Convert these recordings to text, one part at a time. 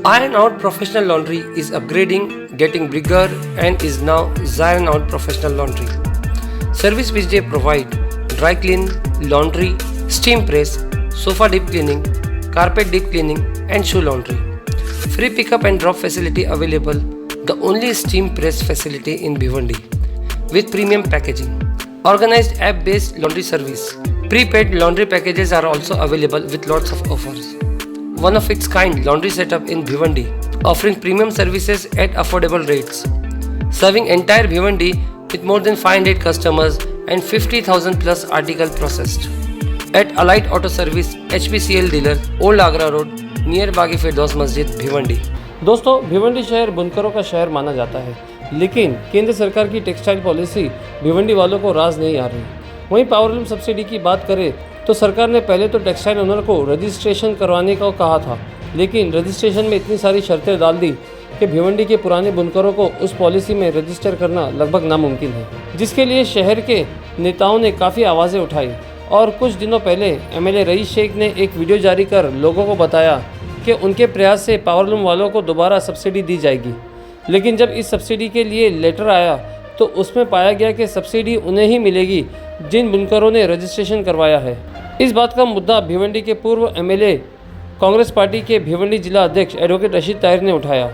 Iron Out Professional Laundry is upgrading, getting bigger, and is now Zion Out Professional Laundry. Service which they provide: dry clean, laundry, steam press, sofa deep cleaning, carpet deep cleaning, and shoe laundry. Free pickup and drop facility available. The only steam press facility in Bhiwandi with premium packaging. Organized app-based laundry service. Prepaid laundry packages are also available with lots of offers. One of its kind laundry setup in Bhiwandi, offering premium services at affordable rates. Serving entire Bhiwandi with more than 500 customers and 50,000 plus article processed. At Allied Auto Service HPCL dealer, Old Agra Road, near बागी फिरदौस मस्जिद भिवंडी। दोस्तों, भिवंडी शहर बुनकरों का शहर माना जाता है, लेकिन केंद्र सरकार की टेक्सटाइल पॉलिसी भिवंडी वालों को राज नहीं आ रही। वहीं पावरलूम सब्सिडी की बात करें तो सरकार ने पहले तो टेक्सटाइल ओनर को रजिस्ट्रेशन करवाने को कहा था, लेकिन रजिस्ट्रेशन में इतनी सारी शर्तें डाल दी कि भिवंडी के पुराने बुनकरों को उस पॉलिसी में रजिस्टर करना लगभग नामुमकिन है, जिसके लिए शहर के नेताओं ने काफ़ी आवाज़ें उठाई। और कुछ दिनों पहले एमएलए रईस शेख ने एक वीडियो जारी कर लोगों को बताया कि उनके प्रयास से पावरलूम वालों को दोबारा सब्सिडी दी जाएगी। लेकिन जब इस सब्सिडी के लिए लेटर आया तो उसमें पाया गया कि सब्सिडी उन्हें ही मिलेगी जिन बुनकरों ने रजिस्ट्रेशन करवाया है। इस बात का मुद्दा भिवंडी के पूर्व एमएलए कांग्रेस पार्टी के भिवंडी जिला अध्यक्ष एडवोकेट रशीद ताहिर ने उठाया।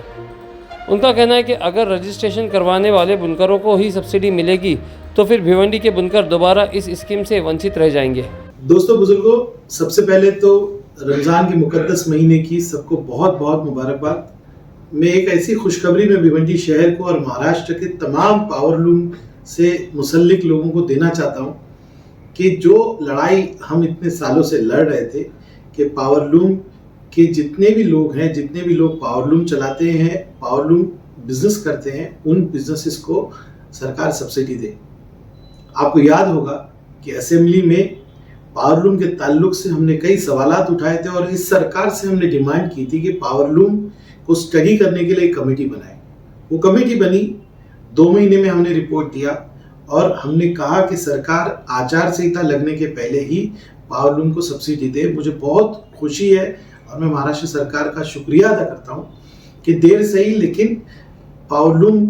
उनका कहना है कि अगर रजिस्ट्रेशन करवाने वाले बुनकरों को ही सब्सिडी मिलेगी तो फिर भिवंडी के बुनकर दोबारा इस स्कीम से वंचित रह जाएंगे। दोस्तों बुजुर्गों, सबसे पहले तो रमज़ान के मुकद्दस महीने की सबको बहुत बहुत मुबारकबाद। मैं एक ऐसी खुशखबरी में भिवंडी शहर को और महाराष्ट्र के तमाम पावरलूम से मुसल्लिक लोगों को देना चाहता हूं कि जो लड़ाई हम इतने सालों से लड़ रहे थे कि पावरलूम के जितने भी लोग हैं, जितने भी लोग पावरलूम चलाते हैं, पावरलूम बिजनेस करते हैं, उन बिजनेसेस को सरकार सब्सिडी दे। आपको याद होगा कि असेंबली में पावरलूम के ताल्लुक से हमने कई सवालात उठाए थे और इस सरकार से हमने डिमांड की थी कि पावरलूम को स्टडी करने के लिए एक कमेटी बनाए। वो कमेटी बनी, 2 महीने में हमने रिपोर्ट दिया और हमने कहा कि सरकार आचार संहिता लगने के पहले ही पावरलूम को सब्सिडी दे। मुझे बहुत खुशी है और मैं महाराष्ट्र सरकार का शुक्रिया अदा करता हूँ कि देर से ही लेकिन पावरलूम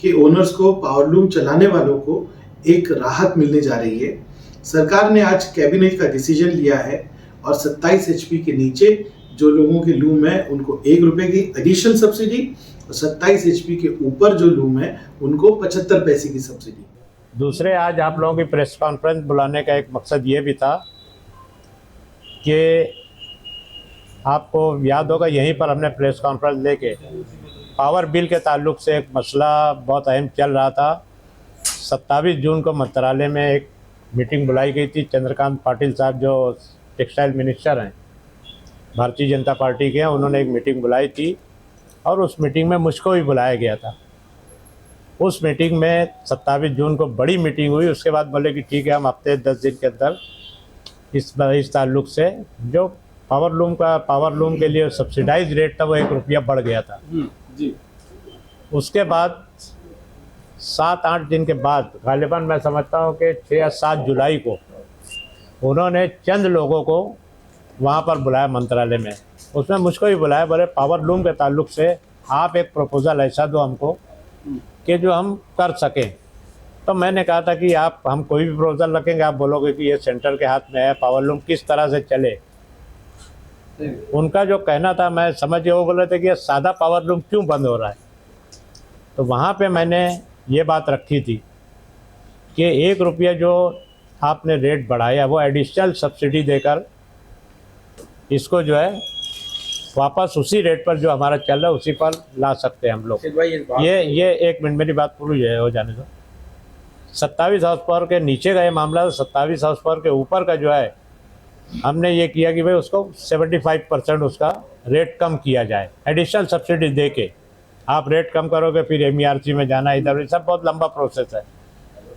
के ओनर्स को, पावरलूम चलाने वालों को एक राहत मिलने जा रही है। सरकार ने आज कैबिनेट का डिसीजन लिया है और 27 HP के नीचे जो लोगों के लूम है उनको ₹1 की एडिशनल सब्सिडी और 27 HP के ऊपर जो लूम है उनको 75 पैसे की सब्सिडी। दूसरे, आज आप लोगों की प्रेस कॉन्फ्रेंस बुलाने का एक मकसद ये भी था कि आपको याद होगा यहीं पर हमने प्रेस कॉन्फ्रेंस लेके पावर बिल के ताल्लुक से एक मसला बहुत अहम चल रहा था। 27 जून को मंत्रालय में एक मीटिंग बुलाई गई थी। चंद्रकांत पाटिल साहब जो टेक्सटाइल मिनिस्टर हैं, भारतीय जनता पार्टी के हैं, उन्होंने एक मीटिंग बुलाई थी और उस मीटिंग में मुझको भी बुलाया गया था। उस मीटिंग में 27 जून को बड़ी मीटिंग हुई। उसके बाद बोले कि ठीक है, हम हफ्ते 10 दिन के अंदर इस ताल्लुक से जो पावरलूम के लिए सब्सिडाइज रेट था वो ₹1 बढ़ गया था जी। उसके बाद 7-8 दिन के बाद गालिबन मैं समझता हूँ कि 6 या 7 जुलाई को उन्होंने चंद लोगों को वहाँ पर बुलाया मंत्रालय में। उसमें मुझको भी बुलाया, बोले पावरलूम के ताल्लुक से आप एक प्रपोज़ल ऐसा दो हमको कि जो हम कर सकें। तो मैंने कहा था कि हम कोई भी प्रपोज़ल रखेंगे, आप बोलोगे कि ये सेंटर के हाथ में है, पावरलूम किस तरह से चले। उनका जो कहना था मैं समझ गया, वो बोल रहे थे कि ये सादा पावरलूम क्यों बंद हो रहा है। तो वहाँ पे मैंने ये बात रखी थी कि ₹1 जो आपने रेट बढ़ाया वो एडिशनल सब्सिडी देकर इसको जो है वापस उसी रेट पर जो हमारा चल रहा है उसी पर ला सकते हैं हम लोग। ये 1 मिनट मेरी बात पूरी हो जाने दो। 27 हाउस पावर के नीचे का ये मामला था। 27 हाउस पावर के ऊपर का जो है हमने ये किया कि भाई उसको 75% उसका रेट कम किया जाए, एडिशनल सब्सिडी दे के। आप रेट कम करोगे फिर MERC में जाना, इधर सब बहुत लंबा प्रोसेस है।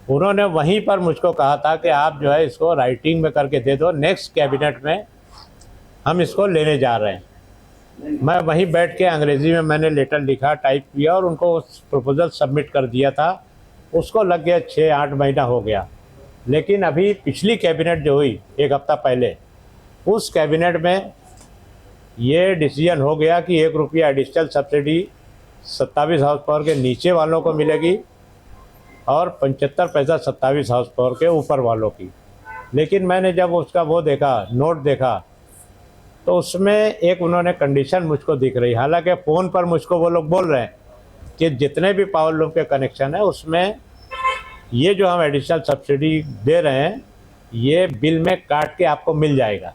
उन्होंने वहीं पर मुझको कहा था कि आप जो है इसको राइटिंग में करके दे दो, नेक्स्ट कैबिनेट में हम इसको लेने जा रहे हैं। मैं वहीं बैठ के अंग्रेज़ी में मैंने लेटर लिखा, टाइप किया और उनको उस प्रपोज़ल सबमिट कर दिया था। उसको लग गया 6-8 महीना हो गया। लेकिन अभी पिछली कैबिनेट जो हुई 1 हफ्ता पहले, उस कैबिनेट में ये डिसीजन हो गया कि 1 रुपया एडिशनल सब्सिडी 27 हाउस पावर के नीचे वालों को मिलेगी और 75 पैसा 27 हाउस पावर के ऊपर वालों की। लेकिन मैंने जब उसका वो देखा, नोट देखा, तो उसमें एक उन्होंने कंडीशन मुझको दिख रही। हालांकि फ़ोन पर मुझको वो लोग बोल रहे हैं कि जितने भी पावर लूम के कनेक्शन है उसमें ये जो हम एडिशनल सब्सिडी दे रहे हैं ये बिल में काट के आपको मिल जाएगा।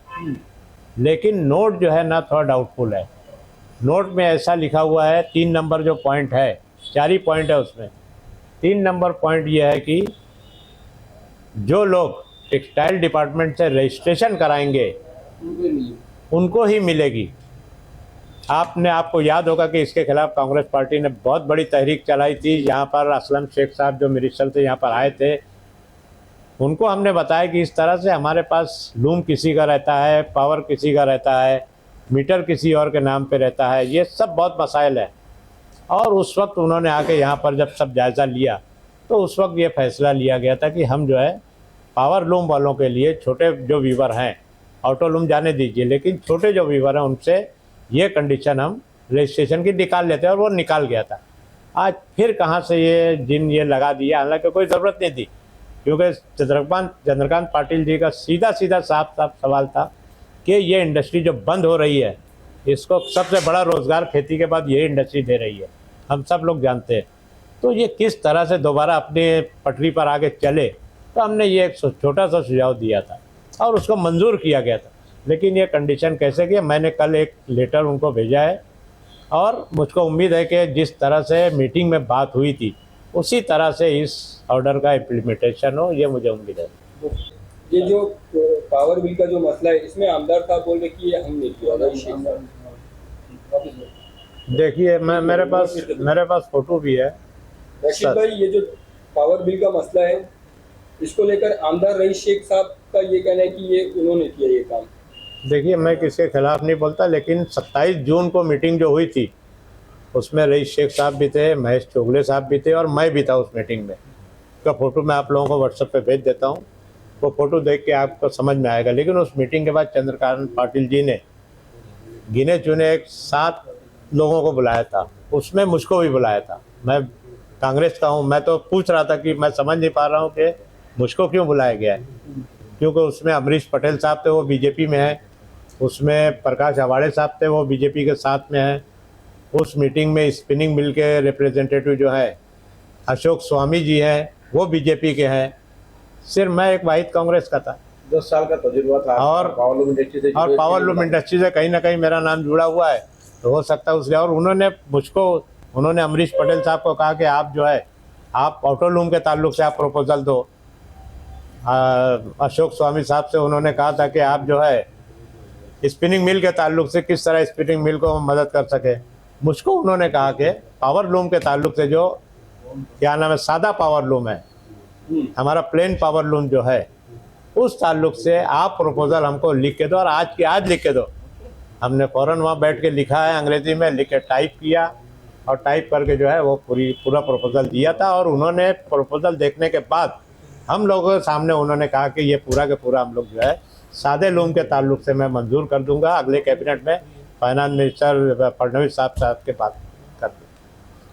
लेकिन नोट जो है ना थोड़ा डाउटफुल है। नोट में ऐसा लिखा हुआ है, 3 नंबर जो पॉइंट है, 4 ही पॉइंट है उसमें। 3 नंबर पॉइंट ये है कि जो लोग टेक्सटाइल डिपार्टमेंट से रजिस्ट्रेशन कराएंगे उनको ही मिलेगी। आपको याद होगा कि इसके खिलाफ कांग्रेस पार्टी ने बहुत बड़ी तहरीक चलाई थी। यहाँ पर असलम शेख साहब जो मिनिस्टर थे यहाँ पर आए थे, उनको हमने बताया कि इस तरह से हमारे पास लूम किसी का रहता है, पावर किसी का रहता है, मीटर किसी और के नाम पे रहता है, ये सब बहुत मसाइल है। और उस वक्त उन्होंने आके यहाँ पर जब सब जायज़ा लिया तो उस वक्त ये फैसला लिया गया था कि हम जो है पावर लूम वालों के लिए, छोटे जो वीवर हैं, ऑटो लूम जाने दीजिए, लेकिन छोटे जो वीवर हैं उनसे ये कंडीशन हम रजिस्ट्रेशन की निकाल लेते हैं, और वो निकाल गया था। आज फिर कहाँ से ये लगा दिया, हालांकि कोई ज़रूरत नहीं थी, क्योंकि चंद्रकांत पाटिल जी का सीधा साफ सवाल था कि ये इंडस्ट्री जो बंद हो रही है, इसको सबसे बड़ा रोज़गार खेती के बाद यही इंडस्ट्री दे रही है, हम सब लोग जानते हैं। तो ये किस तरह से दोबारा अपने पटरी पर आगे चले, तो हमने ये एक छोटा सा सुझाव दिया था और उसको मंजूर किया गया था। लेकिन ये कंडीशन कैसे किया, मैंने कल एक लेटर उनको भेजा है और मुझको उम्मीद है कि जिस तरह से मीटिंग में बात हुई थी उसी तरह से इस ऑर्डर का इम्प्लीमेंटेशन हो, ये मुझे उम्मीद है। ये जो पावर बिल का जो मसला है, इसमें आमदार साहब बोल रहे कि ये हम नहीं किया। देखिए मेरे पास फोटो भी है। रशीद भाई, ये जो पावर बिल का मसला है इसको लेकर आमदार रईस शेख साहब का ये कहना है कि ये उन्होंने किया ये काम। देखिए मैं किसके खिलाफ नहीं बोलता, लेकिन 27 जून को मीटिंग जो हुई थी उसमें रईस शेख साहब भी थे, महेश चोगले साहब भी थे और मैं भी था उस मीटिंग में। उसका फ़ोटो मैं आप लोगों को व्हाट्सएप पे भेज देता हूँ, वो फ़ोटो देख के आपको समझ में आएगा। लेकिन उस मीटिंग के बाद चंद्रकांत पाटिल जी ने गिने चुने 7 लोगों को बुलाया था, उसमें मुझको भी बुलाया था। मैं कांग्रेस का हूँ, मैं तो पूछ रहा था कि मैं समझ नहीं पा रहा हूँ कि मुझको क्यों बुलाया गया है, क्योंकि उसमें अमरीश पटेल साहब थे, वो बीजेपी में हैं, उसमें प्रकाश आवाड़े साहब थे, वो बीजेपी के साथ में हैं। उस मीटिंग में स्पिनिंग मिल के रिप्रेजेंटेटिव जो है अशोक स्वामी जी हैं, वो बीजेपी के हैं। सिर्फ मैं एक वाहिद कांग्रेस का था। 10 साल का तजुर्बा था और पावर लूम इंडस्ट्री से कहीं ना कहीं मेरा नाम जुड़ा हुआ है, तो हो सकता है उसलिए। और उन्होंने अमरीश पटेल साहब को कहा कि आप जो है आप ऑटो लूम के ताल्लुक से आप प्रपोजल दो। अशोक स्वामी साहब से उन्होंने कहा था कि आप जो है स्पिनिंग मिल के ताल्लुक से किस तरह स्पिनिंग मिल को मदद कर सके। मुझको उन्होंने कहा कि पावर लूम के ताल्लुक से जो क्या नाम है, सादा पावर लूम है, हमारा प्लेन पावर लूम जो है, उस ताल्लुक से आप प्रपोजल हमको लिख के दो, और आज की आज लिख के दो। हमने फ़ौरन वहाँ बैठ के लिखा है, अंग्रेज़ी में लिख के टाइप किया और टाइप करके जो है वो पूरा प्रपोजल दिया था। और उन्होंने प्रपोजल देखने के बाद हम लोगों के सामने उन्होंने कहा कि ये पूरा के पूरा हम लोग जो है सादे लूम के ताल्लुक से मैं मंजूर कर दूंगा, अगले कैबिनेट में फाइनेंस मिनिस्टर फडणवीस साहब के बात कर दूँ।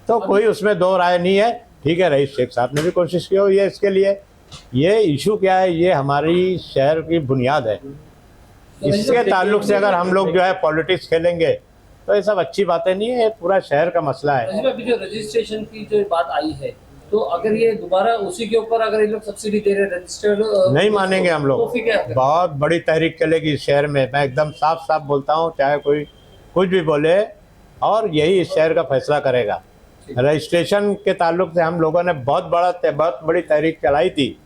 तो कोई उसमें दो राय नहीं है। ठीक है, रईस शेख साहब ने भी कोशिश की हो ये इसके लिए। ये इशू क्या है, ये हमारी शहर की बुनियाद है, इसके ताल्लुक से अगर हम लोग जो है पॉलिटिक्स खेलेंगे तो ये सब अच्छी बातें नहीं है, ये पूरा शहर का मसला है। अभी जो रजिस्ट्रेशन की जो बात आई है, तो अगर ये दोबारा उसी के ऊपर अगर ये लोग सब्सिडी दे रहे हैं रजिस्टर्ड, नहीं मानेंगे हम लोग। तो फिर क्या करें? बहुत बड़ी तहरीक चलेगी इस शहर में, मैं एकदम साफ बोलता हूँ, चाहे कोई कुछ भी बोले, और यही इस शहर का फैसला करेगा। रजिस्ट्रेशन के ताल्लुक से हम लोगों ने बहुत बड़ी तहरीक चलाई थी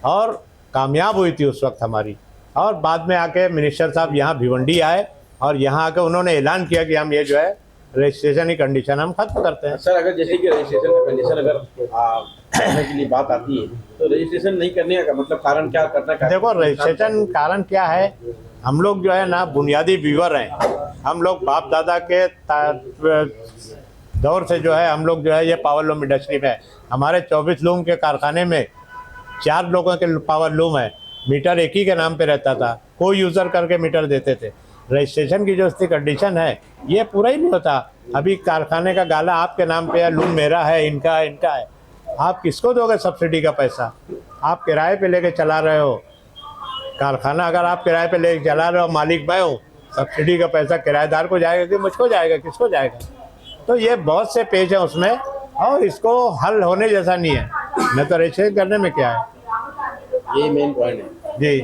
और कामयाब हुई थी उस वक्त हमारी। और बाद में आके मिनिस्टर साहब यहाँ भिवंडी आए और यहाँ आके उन्होंने ऐलान किया कि हम ये जो है रजिस्ट्रेशन की कंडीशन हम खत्म करते हैं। सर, अगर जैसे कि रजिस्ट्रेशन का कंडीशन अगर करने के लिए बात आती है तो रजिस्ट्रेशन नहीं करने का मतलब कारण क्या करना है? देखो, रजिस्ट्रेशन कारण क्या है, हम लोग जो है ना बुनियादी व्यूअर हैं। हम लोग बाप दादा के दौर से जो है हम लोग जो है ये पावर लूम इंडस्ट्री में, हमारे 24 लूम के कारखाने में 4 लोगों के पावर लूम है, मीटर एक ही के नाम पे रहता था, कोई यूज़र करके मीटर देते थे। रजिस्ट्रेशन की जो उसकी कंडीशन है ये पूरा ही नहीं होता। अभी कारखाने का गाला आपके नाम पे है, लूम मेरा है, इनका है। आप किसको दोगे सब्सिडी का पैसा? आप किराए पे लेके चला रहे हो कारखाना, अगर आप किराए पे लेके चला रहे हो, मालिक मैं हूँ, सब्सिडी का पैसा किराएदार को जाएगा कि मुझको जाएगा, किसको जाएगा? तो ये बहुत से पेज हैं उसमें, और इसको हल होने जैसा नहीं है। मैं तो रजिस्ट्रेशन करने में क्या है, ये मेन पॉइंट है जी।